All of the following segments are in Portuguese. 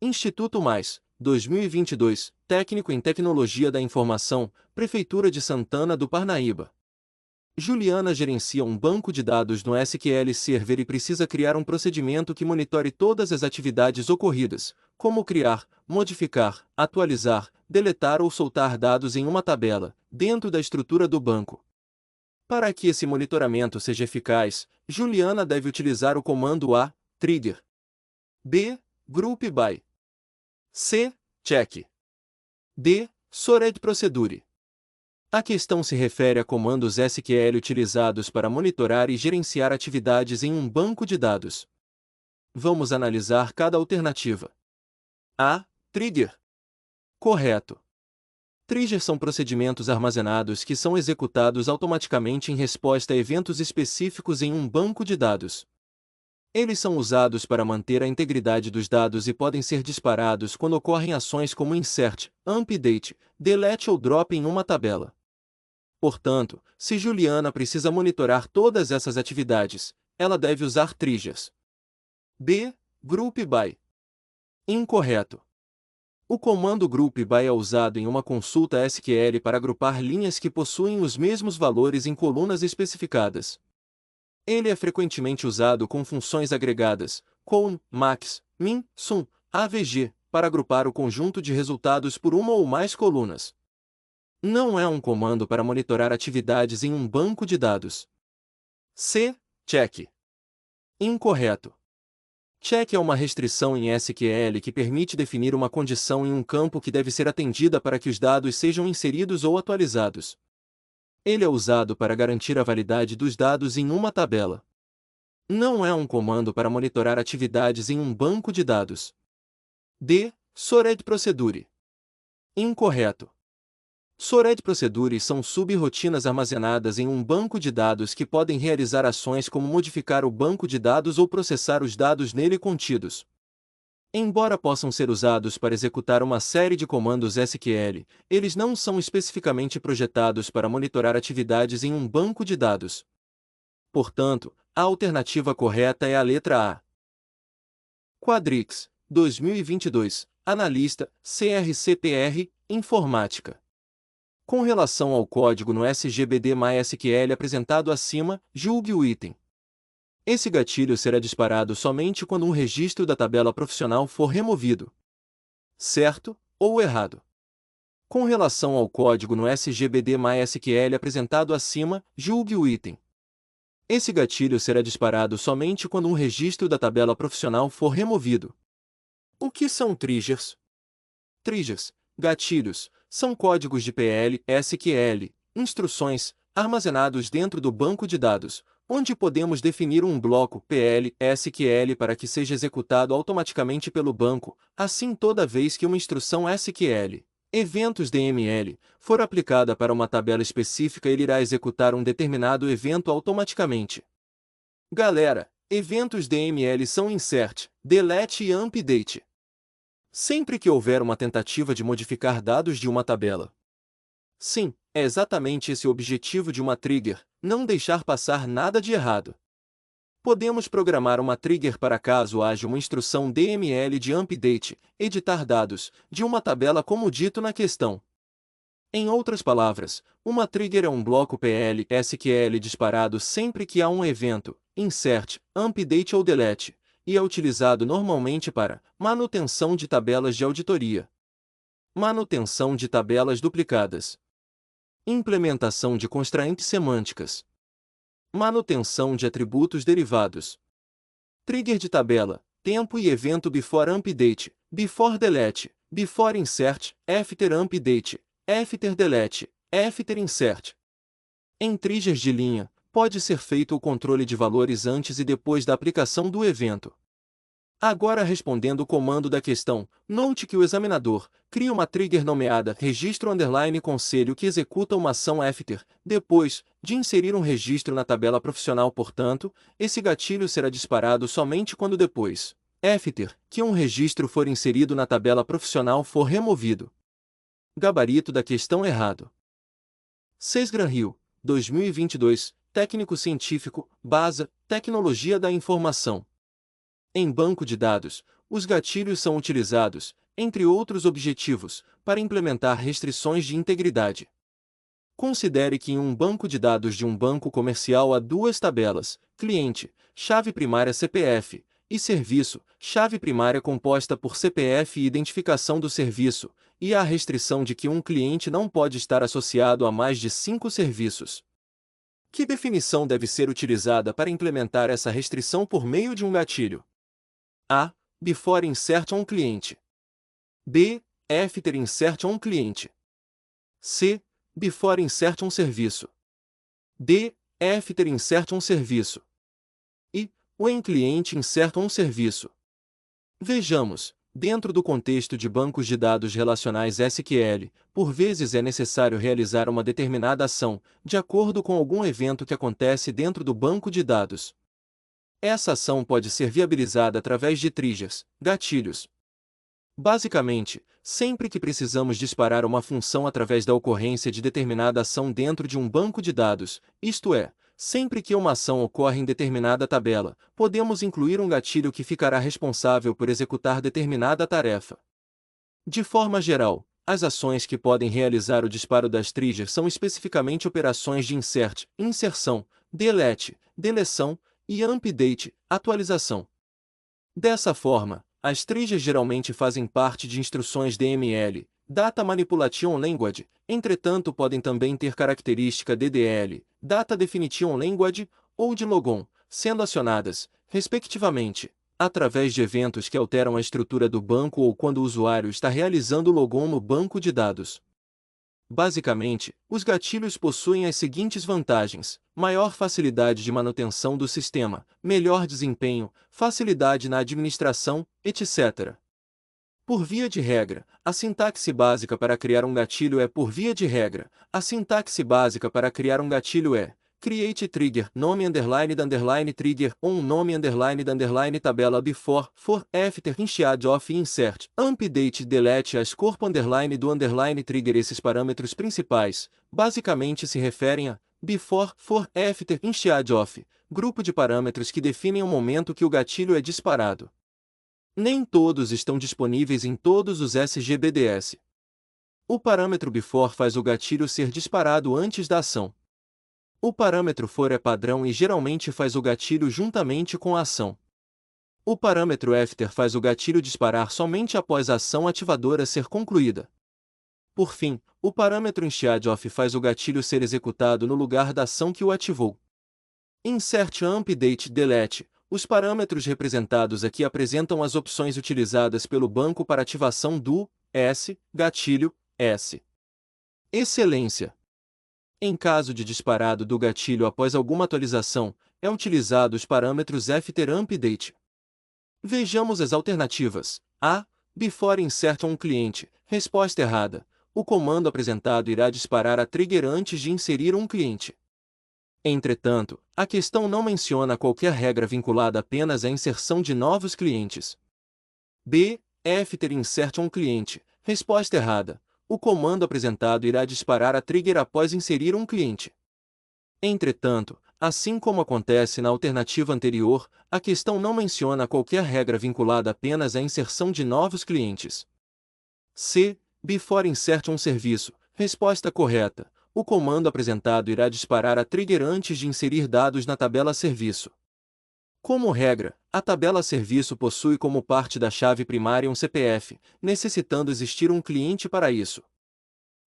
Instituto Mais, 2022, Técnico em Tecnologia da Informação, Prefeitura de Santana do Parnaíba. Juliana gerencia um banco de dados no SQL Server e precisa criar um procedimento que monitore todas as atividades ocorridas, como criar, modificar, atualizar, deletar ou soltar dados em uma tabela, dentro da estrutura do banco. Para que esse monitoramento seja eficaz, Juliana deve utilizar o comando A, trigger, B, group by, C, check, D, stored procedure. A questão se refere a comandos SQL utilizados para monitorar e gerenciar atividades em um banco de dados. Vamos analisar cada alternativa. A. Trigger. Correto. Triggers são procedimentos armazenados que são executados automaticamente em resposta a eventos específicos em um banco de dados. Eles são usados para manter a integridade dos dados e podem ser disparados quando ocorrem ações como insert, update, delete ou drop em uma tabela. Portanto, se Juliana precisa monitorar todas essas atividades, ela deve usar triggers. B. Group by. Incorreto. O comando group by é usado em uma consulta SQL para agrupar linhas que possuem os mesmos valores em colunas especificadas. Ele é frequentemente usado com funções agregadas, com max, min, sum, avg, para agrupar o conjunto de resultados por uma ou mais colunas. Não é um comando para monitorar atividades em um banco de dados. C. Check. Incorreto. Check é uma restrição em SQL que permite definir uma condição em um campo que deve ser atendida para que os dados sejam inseridos ou atualizados. Ele é usado para garantir a validade dos dados em uma tabela. Não é um comando para monitorar atividades em um banco de dados. D. Stored procedure. Incorreto. Stored procedures são sub-rotinas armazenadas em um banco de dados que podem realizar ações como modificar o banco de dados ou processar os dados nele contidos. Embora possam ser usados para executar uma série de comandos SQL, eles não são especificamente projetados para monitorar atividades em um banco de dados. Portanto, a alternativa correta é a letra A. Quadrix, 2022, Analista, CRCTR, Informática. Com relação ao código no SGBD-MySQL apresentado acima, julgue o item. Esse gatilho será disparado somente quando um registro da tabela profissional for removido. Certo ou errado? Com relação ao código no SGBD-MySQL apresentado acima, julgue o item. Esse gatilho será disparado somente quando um registro da tabela profissional for removido. O que são triggers? Triggers, gatilhos, são códigos de PL, SQL, instruções, armazenados dentro do banco de dados, onde podemos definir um bloco PL, SQL para que seja executado automaticamente pelo banco, assim toda vez que uma instrução SQL, eventos DML, for aplicada para uma tabela específica ele irá executar um determinado evento automaticamente. Galera, eventos DML são insert, delete e update. Sempre que houver uma tentativa de modificar dados de uma tabela. Sim, é exatamente esse o objetivo de uma trigger, não deixar passar nada de errado. Podemos programar uma trigger para caso haja uma instrução DML de update, editar dados, de uma tabela como dito na questão. Em outras palavras, uma trigger é um bloco PL SQL disparado sempre que há um evento, insert, update ou delete, e é utilizado normalmente para manutenção de tabelas de auditoria, manutenção de tabelas duplicadas, implementação de constraints semânticas, manutenção de atributos derivados, trigger de tabela, tempo e evento before update, before delete, before insert, after update, after delete, after insert. Em triggers de linha, pode ser feito o controle de valores antes e depois da aplicação do evento. Agora respondendo o comando da questão, note que o examinador cria uma trigger nomeada registro _ conselho que executa uma ação after, depois de inserir um registro na tabela profissional. Portanto, esse gatilho será disparado somente quando depois, after, que um registro for inserido na tabela profissional for removido. Gabarito da questão errado. Sesgran Rio, 2022, Técnico Científico, BASA, Tecnologia da Informação. Em banco de dados, os gatilhos são utilizados, entre outros objetivos, para implementar restrições de integridade. Considere que em um banco de dados de um banco comercial há duas tabelas: cliente, chave primária CPF, e serviço, chave primária composta por CPF e identificação do serviço, e há a restrição de que um cliente não pode estar associado a mais de 5 serviços. Que definição deve ser utilizada para implementar essa restrição por meio de um gatilho? A. Before insertion cliente. B. After insertion cliente. C. Before insertion serviço. D. After insertion serviço. E. When cliente insertion serviço. Vejamos. Dentro do contexto de bancos de dados relacionais SQL, por vezes é necessário realizar uma determinada ação, de acordo com algum evento que acontece dentro do banco de dados. Essa ação pode ser viabilizada através de triggers, gatilhos. Basicamente, sempre que precisamos disparar uma função através da ocorrência de determinada ação dentro de um banco de dados, isto é, sempre que uma ação ocorre em determinada tabela, podemos incluir um gatilho que ficará responsável por executar determinada tarefa. De forma geral, as ações que podem realizar o disparo das triggers são especificamente operações de insert, inserção, delete, deleção e update, atualização. Dessa forma, as triggers geralmente fazem parte de instruções DML, Data Manipulation Language, entretanto podem também ter característica DDL, Data Definition Language, ou de logon, sendo acionadas, respectivamente, através de eventos que alteram a estrutura do banco ou quando o usuário está realizando o logon no banco de dados. Basicamente, os gatilhos possuem as seguintes vantagens: maior facilidade de manutenção do sistema, melhor desempenho, facilidade na administração, etc. Por via de regra, a sintaxe básica para criar um gatilho é por via de regra. A sintaxe básica para criar um gatilho é create trigger, nome underline da underline trigger, on nome underline da underline tabela before, for, after, initiate of insert, update, delete as corpo underline do underline trigger. Esses parâmetros principais, basicamente se referem a before, for, after, initiate of, grupo de parâmetros que definem o momento que o gatilho é disparado. Nem todos estão disponíveis em todos os SGBDS. O parâmetro before faz o gatilho ser disparado antes da ação. O parâmetro for é padrão e geralmente faz o gatilho juntamente com a ação. O parâmetro after faz o gatilho disparar somente após a ação ativadora ser concluída. Por fim, o parâmetro initiate of faz o gatilho ser executado no lugar da ação que o ativou. Insert, update, delete. Os parâmetros representados aqui apresentam as opções utilizadas pelo banco para ativação do gatilho S. Excelência. Em caso de disparado do gatilho após alguma atualização, é utilizado os parâmetros after update. Vejamos as alternativas. A. Before insertion cliente. Resposta errada. O comando apresentado irá disparar a trigger antes de inserir um cliente. Entretanto, a questão não menciona qualquer regra vinculada apenas à inserção de novos clientes. B. After insertion cliente. Resposta errada. O comando apresentado irá disparar a trigger após inserir um cliente. Entretanto, assim como acontece na alternativa anterior, a questão não menciona qualquer regra vinculada apenas à inserção de novos clientes. C. Before insertion serviço. Resposta correta. O comando apresentado irá disparar a trigger antes de inserir dados na tabela serviço. Como regra, a tabela serviço possui como parte da chave primária um CPF, necessitando existir um cliente para isso.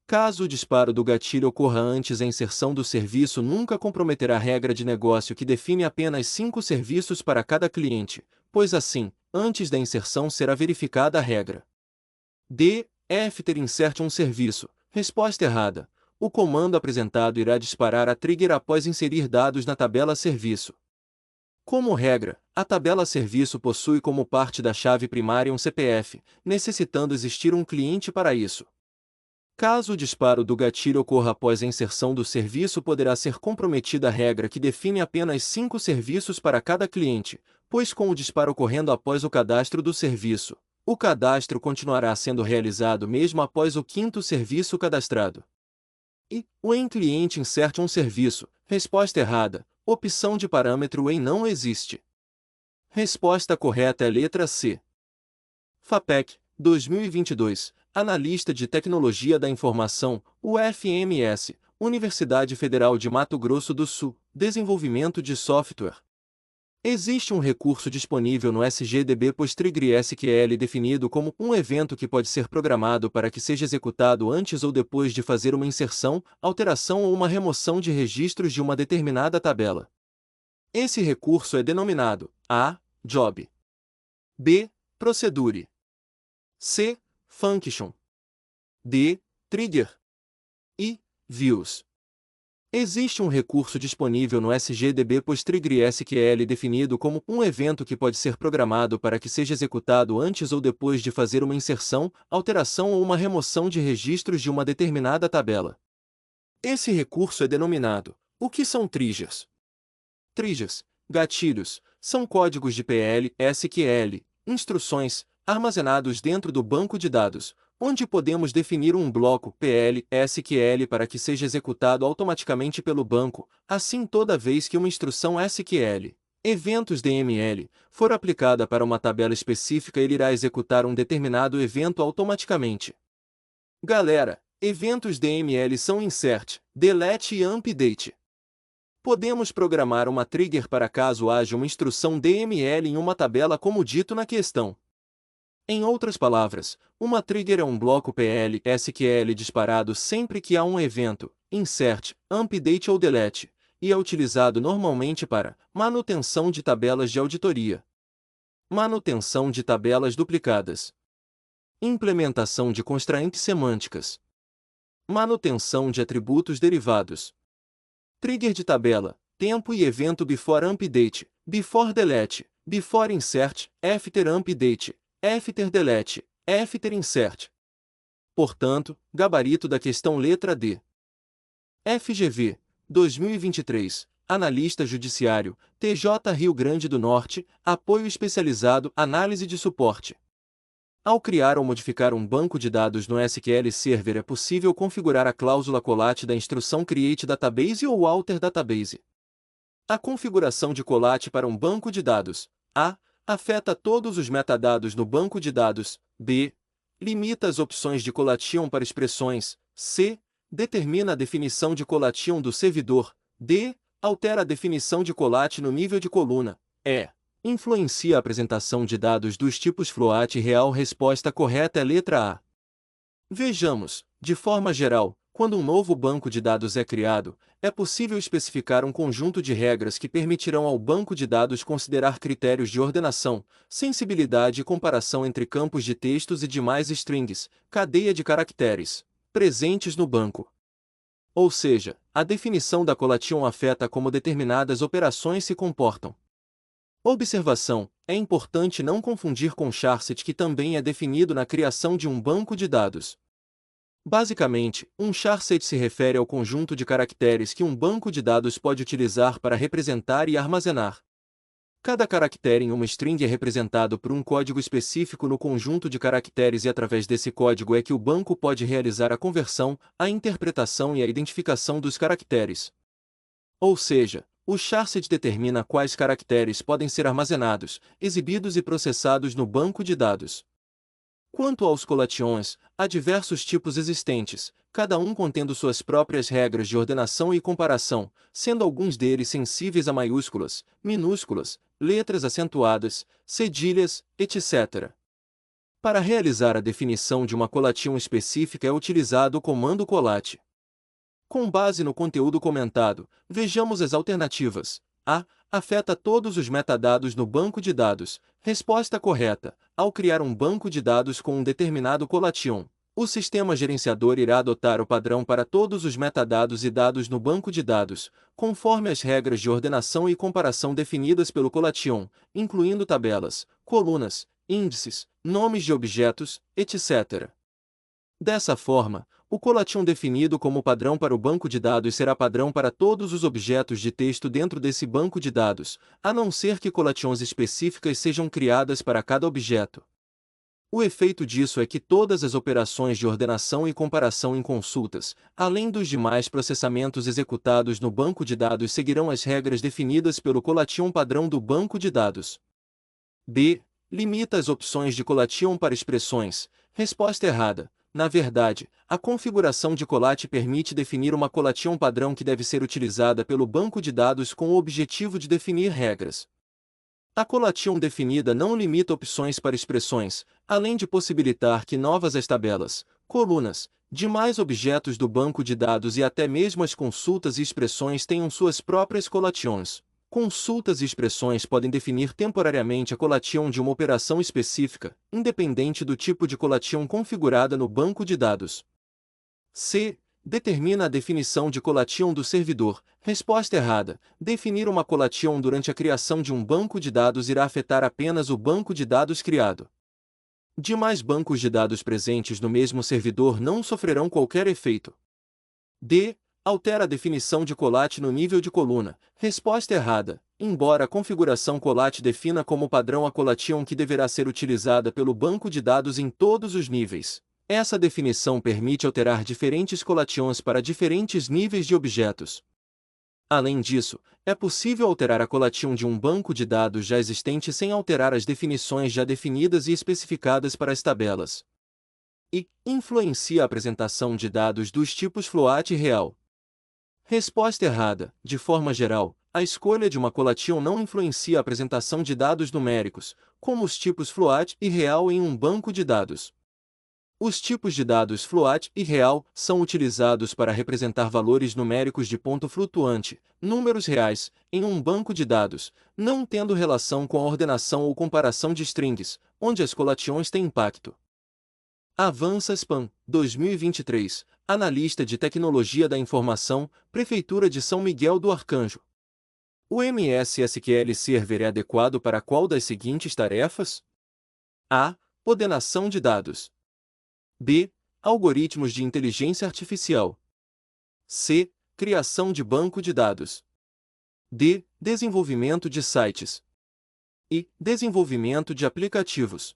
Caso o disparo do gatilho ocorra antes da inserção do serviço, nunca comprometerá a regra de negócio que define apenas 5 serviços para cada cliente, pois assim, antes da inserção será verificada a regra. D. After insertion serviço. Resposta errada. O comando apresentado irá disparar a trigger após inserir dados na tabela serviço. Como regra, a tabela serviço possui como parte da chave primária um CPF, necessitando existir um cliente para isso. Caso o disparo do gatilho ocorra após a inserção do serviço, poderá ser comprometida a regra que define apenas 5 serviços para cada cliente, pois com o disparo ocorrendo após o cadastro do serviço, o cadastro continuará sendo realizado mesmo após o 5º serviço cadastrado. E, when cliente insert um serviço. Resposta errada. Opção de parâmetro when não existe. Resposta correta é letra C. FAPEC, 2022, Analista de Tecnologia da Informação, UFMS, Universidade Federal de Mato Grosso do Sul, Desenvolvimento de Software. Existe um recurso disponível no SGDB PostgreSQL definido como um evento que pode ser programado para que seja executado antes ou depois de fazer uma inserção, alteração ou uma remoção de registros de uma determinada tabela. Esse recurso é denominado A. Job, B. Procedure, C. Function, D. Trigger e Views. Existe um recurso disponível no SGDB PostgreSQL definido como um evento que pode ser programado para que seja executado antes ou depois de fazer uma inserção, alteração ou uma remoção de registros de uma determinada tabela. Esse recurso é denominado. O que são triggers? Triggers, gatilhos, são códigos de PL, SQL, instruções, armazenados dentro do banco de dados, onde podemos definir um bloco PL, SQL para que seja executado automaticamente pelo banco, assim toda vez que uma instrução SQL, eventos DML, for aplicada para uma tabela específica ele irá executar um determinado evento automaticamente. Galera, eventos DML são insert, delete e update. Podemos programar uma trigger para caso haja uma instrução DML em uma tabela como dito na questão. Em outras palavras, uma trigger é um bloco PL SQL disparado sempre que há um evento, insert, update ou delete, e é utilizado normalmente para manutenção de tabelas de auditoria, manutenção de tabelas duplicadas, implementação de constraints semânticas, manutenção de atributos derivados. Trigger de tabela, tempo e evento before update, before delete, before insert, after update, after delete, after insert. Portanto, gabarito da questão letra D. FGV, 2023, Analista Judiciário, TJ Rio Grande do Norte, Apoio Especializado, Análise de Suporte. Ao criar ou modificar um banco de dados no SQL Server é possível configurar a cláusula colate da instrução Create Database ou Alter Database. A configuração de colate para um banco de dados A. Afeta todos os metadados no banco de dados. B. Limita as opções de colation para expressões. C. Determina a definição de colation do servidor. D. Altera a definição de colate no nível de coluna. E. Influencia a apresentação de dados dos tipos float e real. Resposta correta é letra A. Vejamos, de forma geral, quando um novo banco de dados é criado, é possível especificar um conjunto de regras que permitirão ao banco de dados considerar critérios de ordenação, sensibilidade e comparação entre campos de textos e demais strings, cadeia de caracteres, presentes no banco. Ou seja, a definição da colation afeta como determinadas operações se comportam. Observação: é importante não confundir com charset, que também é definido na criação de um banco de dados. Basicamente, um charset se refere ao conjunto de caracteres que um banco de dados pode utilizar para representar e armazenar. Cada caractere em uma string é representado por um código específico no conjunto de caracteres e através desse código é que o banco pode realizar a conversão, a interpretação e a identificação dos caracteres. Ou seja, o charset determina quais caracteres podem ser armazenados, exibidos e processados no banco de dados. Quanto aos colations, há diversos tipos existentes, cada um contendo suas próprias regras de ordenação e comparação, sendo alguns deles sensíveis a maiúsculas, minúsculas, letras acentuadas, cedilhas, etc. Para realizar a definição de uma colation específica é utilizado o comando colate. Com base no conteúdo comentado, vejamos as alternativas. A. Afeta todos os metadados no banco de dados. Resposta correta. Ao criar um banco de dados com um determinado colation, o sistema gerenciador irá adotar o padrão para todos os metadados e dados no banco de dados, conforme as regras de ordenação e comparação definidas pelo colation, incluindo tabelas, colunas, índices, nomes de objetos, etc. Dessa forma, o colation definido como padrão para o banco de dados será padrão para todos os objetos de texto dentro desse banco de dados, a não ser que colations específicas sejam criadas para cada objeto. O efeito disso é que todas as operações de ordenação e comparação em consultas, além dos demais processamentos executados no banco de dados, seguirão as regras definidas pelo colation padrão do banco de dados. B. limita as opções de Collation para expressões. Resposta errada. Na verdade, a configuração de Collat permite definir uma Collation padrão que deve ser utilizada pelo banco de dados com o objetivo de definir regras. A Collation definida não limita opções para expressões, além de possibilitar que novas as tabelas, colunas, demais objetos do banco de dados e até mesmo as consultas e expressões tenham suas próprias Collations. Consultas e expressões podem definir temporariamente a Collation de uma operação específica, independente do tipo de Collation configurada no banco de dados. C. Determina a definição de Collation do servidor. Resposta errada. Definir uma Collation durante a criação de um banco de dados irá afetar apenas o banco de dados criado. Demais bancos de dados presentes no mesmo servidor não sofrerão qualquer efeito. D. Altera a definição de Collat no nível de coluna. Resposta errada. Embora a configuração Collat defina como padrão a Collation que deverá ser utilizada pelo banco de dados em todos os níveis, essa definição permite alterar diferentes Collations para diferentes níveis de objetos. Além disso, é possível alterar a Collation de um banco de dados já existente sem alterar as definições já definidas e especificadas para as tabelas. E influencia a apresentação de dados dos tipos float e real. Resposta errada. De forma geral, a escolha de uma Collation não influencia a apresentação de dados numéricos, como os tipos float e real em um banco de dados. Os tipos de dados float e real são utilizados para representar valores numéricos de ponto flutuante, números reais, em um banco de dados, não tendo relação com a ordenação ou comparação de strings, onde as Collations têm impacto. Avança Spam, 2023, Analista de Tecnologia da Informação, Prefeitura de São Miguel do Arcanjo. O MS SQL Server é adequado para qual das seguintes tarefas? A. Ordenação de dados. B. Algoritmos de inteligência artificial. C. Criação de banco de dados. D. Desenvolvimento de sites. E. Desenvolvimento de aplicativos.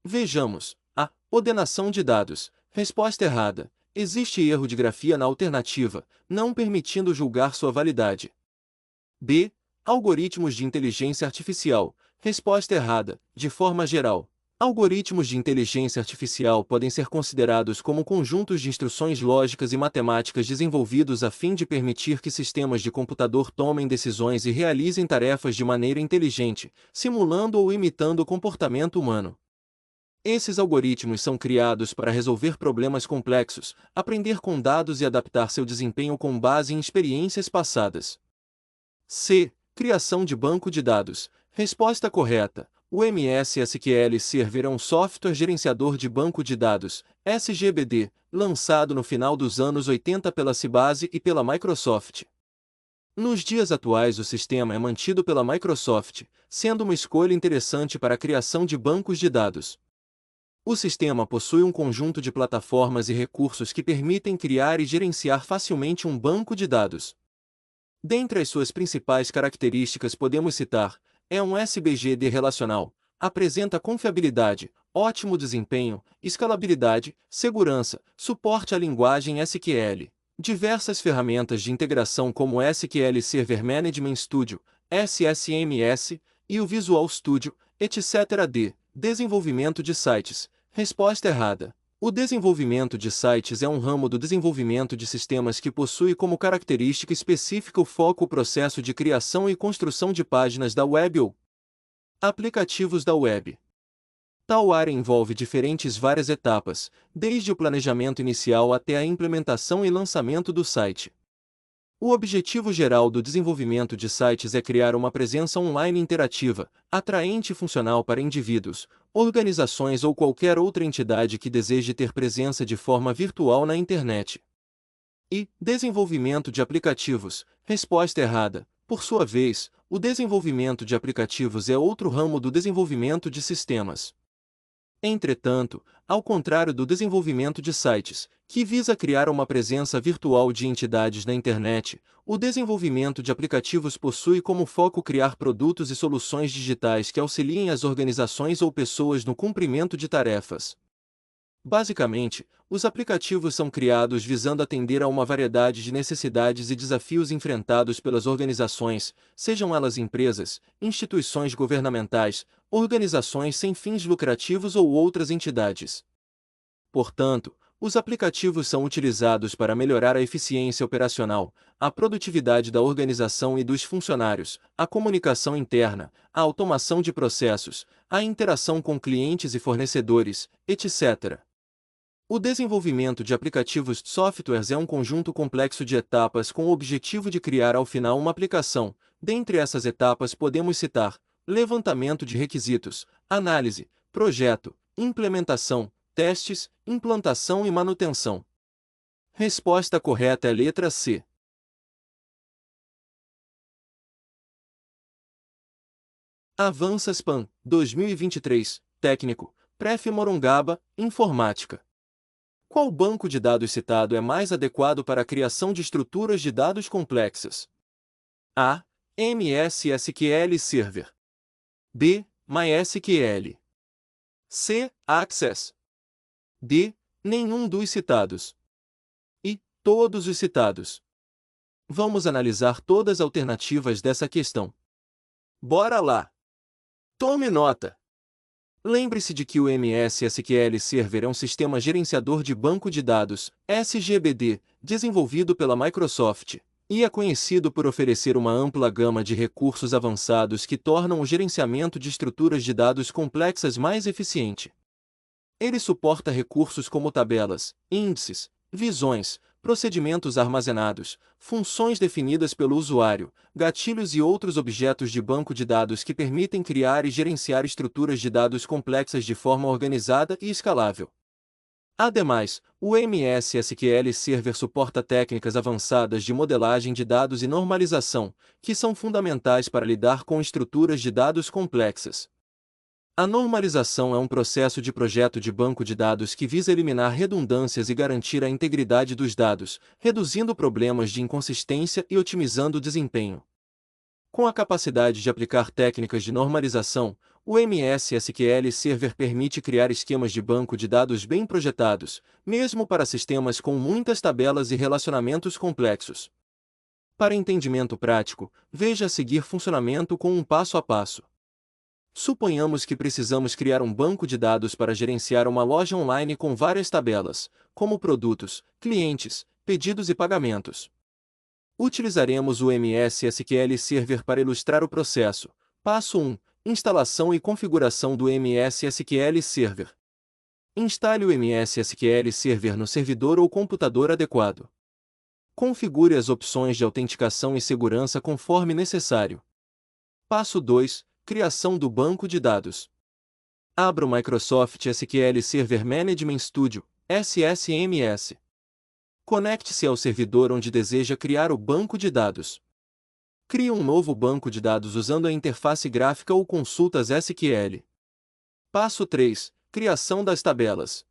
Vejamos. A. Ordenação de dados. Resposta errada. Existe erro de grafia na alternativa, não permitindo julgar sua validade. B. Algoritmos de inteligência artificial. Resposta errada. De forma geral, algoritmos de inteligência artificial podem ser considerados como conjuntos de instruções lógicas e matemáticas desenvolvidos a fim de permitir que sistemas de computador tomem decisões e realizem tarefas de maneira inteligente, simulando ou imitando o comportamento humano. Esses algoritmos são criados para resolver problemas complexos, aprender com dados e adaptar seu desempenho com base em experiências passadas. C. Criação de banco de dados. Resposta correta. O MS SQL Server é um software gerenciador de banco de dados, SGBD, lançado no final dos anos 80 pela Sybase e pela Microsoft. Nos dias atuais o sistema é mantido pela Microsoft, sendo uma escolha interessante para a criação de bancos de dados. O sistema possui um conjunto de plataformas e recursos que permitem criar e gerenciar facilmente um banco de dados. Dentre as suas principais características podemos citar: é um SBGD relacional, apresenta confiabilidade, ótimo desempenho, escalabilidade, segurança, suporte à linguagem SQL, diversas ferramentas de integração como SQL Server Management Studio, SSMS, e o Visual Studio, etc. D. Desenvolvimento de sites. Resposta errada. O desenvolvimento de sites é um ramo do desenvolvimento de sistemas que possui como característica específica o foco no processo de criação e construção de páginas da web ou aplicativos da web. Tal área envolve várias etapas, desde o planejamento inicial até a implementação e lançamento do site. O objetivo geral do desenvolvimento de sites é criar uma presença online interativa, atraente e funcional para indivíduos, organizações ou qualquer outra entidade que deseje ter presença de forma virtual na internet. E desenvolvimento de aplicativos. Resposta errada. Por sua vez, o desenvolvimento de aplicativos é outro ramo do desenvolvimento de sistemas. Entretanto, ao contrário do desenvolvimento de sites, que visa criar uma presença virtual de entidades na internet, o desenvolvimento de aplicativos possui como foco criar produtos e soluções digitais que auxiliem as organizações ou pessoas no cumprimento de tarefas. Basicamente, os aplicativos são criados visando atender a uma variedade de necessidades e desafios enfrentados pelas organizações, sejam elas empresas, instituições governamentais, organizações sem fins lucrativos ou outras entidades. Portanto, os aplicativos são utilizados para melhorar a eficiência operacional, a produtividade da organização e dos funcionários, a comunicação interna, a automação de processos, a interação com clientes e fornecedores, etc. O desenvolvimento de aplicativos de softwares é um conjunto complexo de etapas com o objetivo de criar ao final uma aplicação. Dentre essas etapas podemos citar levantamento de requisitos, análise, projeto, implementação, testes, implantação e manutenção. Resposta correta é letra C. Avanças PAN, 2023, técnico, Pref Morungaba, informática. Qual banco de dados citado é mais adequado para a criação de estruturas de dados complexas? A. MS SQL Server. B. MySQL. C. Access. D. Nenhum dos citados. E. Todos os citados. Vamos analisar todas as alternativas dessa questão. Bora lá! Tome nota! Lembre-se de que o MS SQL Server é um sistema gerenciador de banco de dados, SGBD, desenvolvido pela Microsoft, e é conhecido por oferecer uma ampla gama de recursos avançados que tornam o gerenciamento de estruturas de dados complexas mais eficiente. Ele suporta recursos como tabelas, índices, visões, procedimentos armazenados, funções definidas pelo usuário, gatilhos e outros objetos de banco de dados que permitem criar e gerenciar estruturas de dados complexas de forma organizada e escalável. Ademais, o MS SQL Server suporta técnicas avançadas de modelagem de dados e normalização, que são fundamentais para lidar com estruturas de dados complexas. A normalização é um processo de projeto de banco de dados que visa eliminar redundâncias e garantir a integridade dos dados, reduzindo problemas de inconsistência e otimizando o desempenho. Com a capacidade de aplicar técnicas de normalização, o MS SQL Server permite criar esquemas de banco de dados bem projetados, mesmo para sistemas com muitas tabelas e relacionamentos complexos. Para entendimento prático, veja a seguir funcionamento com um passo a passo. Suponhamos que precisamos criar um banco de dados para gerenciar uma loja online com várias tabelas, como produtos, clientes, pedidos e pagamentos. Utilizaremos o MS SQL Server para ilustrar o processo. Passo 1. Instalação e configuração do MS SQL Server. Instale o MS SQL Server no servidor ou computador adequado. Configure as opções de autenticação e segurança conforme necessário. Passo 2. Criação do banco de dados. Abra o Microsoft SQL Server Management Studio, SSMS. Conecte-se ao servidor onde deseja criar o banco de dados. Crie um novo banco de dados usando a interface gráfica ou consultas SQL. Passo 3. Criação das tabelas.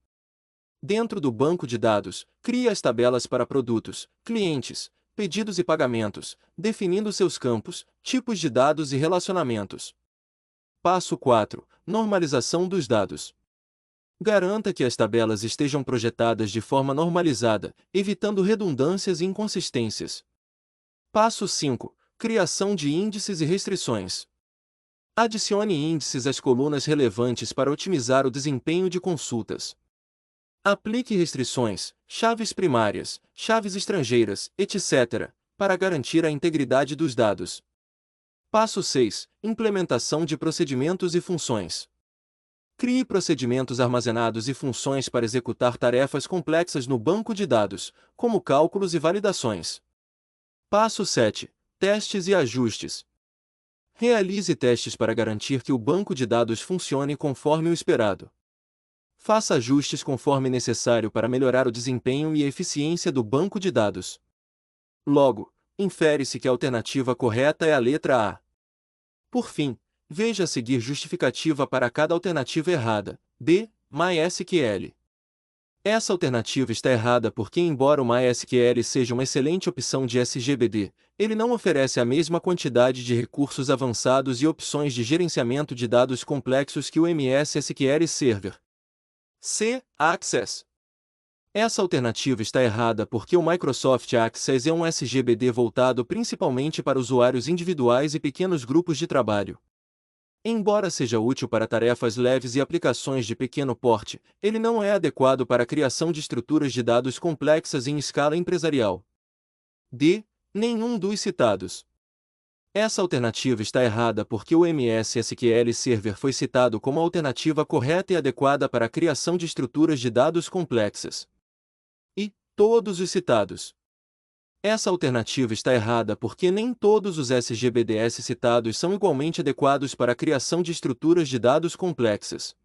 Dentro do banco de dados, crie as tabelas para produtos, clientes, pedidos e pagamentos, definindo seus campos, tipos de dados e relacionamentos. Passo 4. Normalização dos dados. Garanta que as tabelas estejam projetadas de forma normalizada, evitando redundâncias e inconsistências. Passo 5. Criação de índices e restrições. Adicione índices às colunas relevantes para otimizar o desempenho de consultas. Aplique restrições, chaves primárias, chaves estrangeiras, etc., para garantir a integridade dos dados. Passo 6. Implementação de procedimentos e funções. Crie procedimentos armazenados e funções para executar tarefas complexas no banco de dados, como cálculos e validações. Passo 7. Testes e ajustes. Realize testes para garantir que o banco de dados funcione conforme o esperado. Faça ajustes conforme necessário para melhorar o desempenho e a eficiência do banco de dados. Logo, infere-se que a alternativa correta é a letra A. Por fim, veja a seguir justificativa para cada alternativa errada. B. MySQL. Essa alternativa está errada porque, embora o MySQL seja uma excelente opção de SGBD, ele não oferece a mesma quantidade de recursos avançados e opções de gerenciamento de dados complexos que o MS SQL Server. C. Access. Essa alternativa está errada porque o Microsoft Access é um SGBD voltado principalmente para usuários individuais e pequenos grupos de trabalho. Embora seja útil para tarefas leves e aplicações de pequeno porte, ele não é adequado para a criação de estruturas de dados complexas em escala empresarial. D. Nenhum dos citados. Essa alternativa está errada porque o MS SQL Server foi citado como a alternativa correta e adequada para a criação de estruturas de dados complexas. E todos os citados. Essa alternativa está errada porque nem todos os SGBDs citados são igualmente adequados para a criação de estruturas de dados complexas.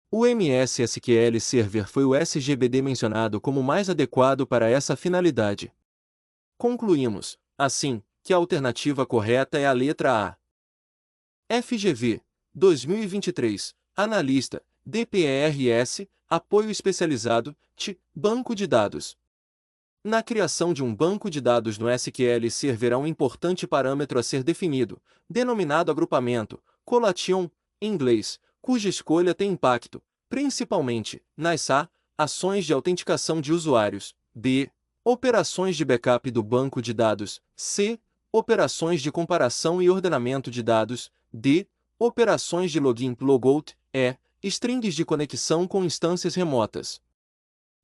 O MS SQL Server foi o SGBD mencionado como mais adequado para essa finalidade. Concluímos, assim, que a alternativa correta é a letra A. FGV 2023, Analista, DPERS, Apoio Especializado, TI, Banco de Dados. Na criação de um banco de dados no SQL Server há um importante parâmetro a ser definido, denominado agrupamento, collation, em inglês, cuja escolha tem impacto, principalmente, nas A, ações de autenticação de usuários, B, operações de backup do banco de dados, C, operações de comparação e ordenamento de dados, D, operações de login/logout, E, strings de conexão com instâncias remotas.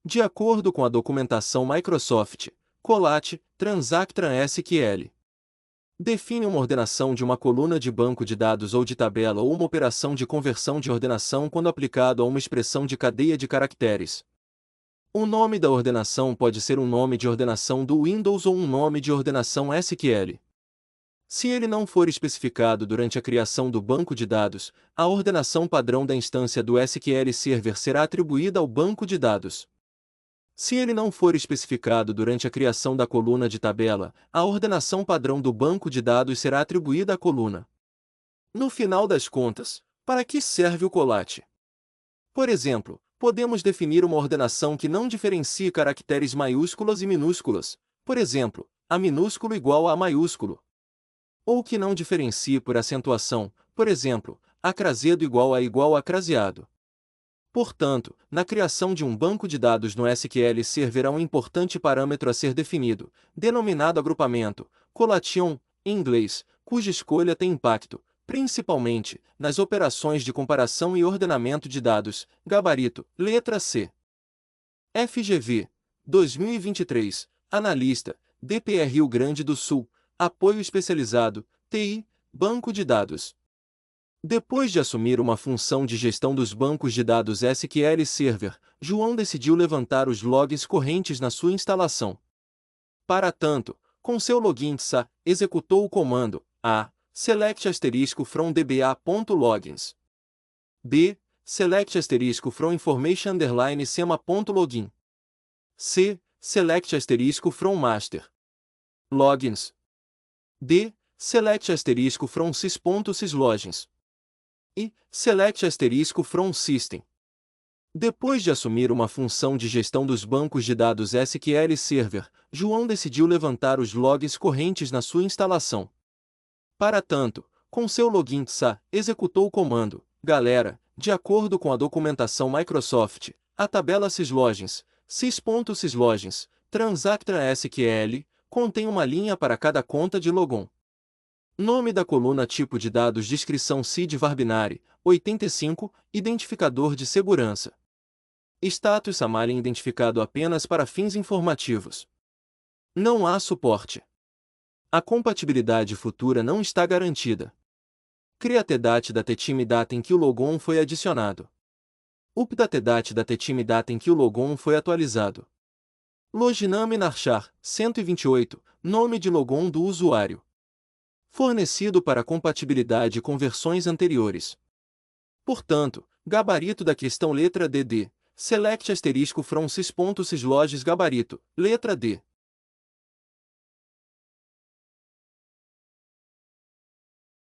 De acordo com a documentação Microsoft, Collat, Transactran SQL define uma ordenação de uma coluna de banco de dados ou de tabela ou uma operação de conversão de ordenação quando aplicado a uma expressão de cadeia de caracteres. O nome da ordenação pode ser um nome de ordenação do Windows ou um nome de ordenação SQL. Se ele não for especificado durante a criação do banco de dados, a ordenação padrão da instância do SQL Server será atribuída ao banco de dados. Se ele não for especificado durante a criação da coluna de tabela, a ordenação padrão do banco de dados será atribuída à coluna. No final das contas, para que serve o Collat? Por exemplo, podemos definir uma ordenação que não diferencie caracteres maiúsculos e minúsculos, por exemplo, A minúsculo igual a maiúsculo. Ou que não diferencie por acentuação, por exemplo, acrazedo igual a craseado. Portanto, na criação de um banco de dados no SQL Server há um importante parâmetro a ser definido, denominado agrupamento, collation, em inglês, cuja escolha tem impacto, principalmente, nas operações de comparação e ordenamento de dados, gabarito, letra C. FGV 2023, Analista, DPR Rio Grande do Sul, Apoio Especializado, TI, Banco de Dados. Depois de assumir uma função de gestão dos bancos de dados SQL Server, João decidiu levantar os logs correntes na sua instalação. Para tanto, com seu login TSA, executou o comando A. Select *from dba.logins. B. Select *from information_sema.login. C. Select *from master. Logins. D. Select *from sys.syslogins. E select *from system. Depois de assumir uma função de gestão dos bancos de dados SQL Server, João decidiu levantar os logs correntes na sua instalação. Para tanto, com seu login TSA, executou o comando galera, de acordo com a documentação Microsoft, a tabela syslogins, sys.syslogins, Transactran SQL, contém uma linha para cada conta de logon. Nome da coluna tipo de dados descrição CID var binário, 85, identificador de segurança. Status Samalin identificado apenas para fins informativos. Não há suporte. A compatibilidade futura não está garantida. Createdat da Tetime data em que o logon foi adicionado. Updatedat da Tetime data em que o logon foi atualizado. Loginame Narchar, 128, nome de logon do usuário. Fornecido para compatibilidade com versões anteriores. Portanto, gabarito da questão letra DD, select *from sys.syslogis gabarito, letra D.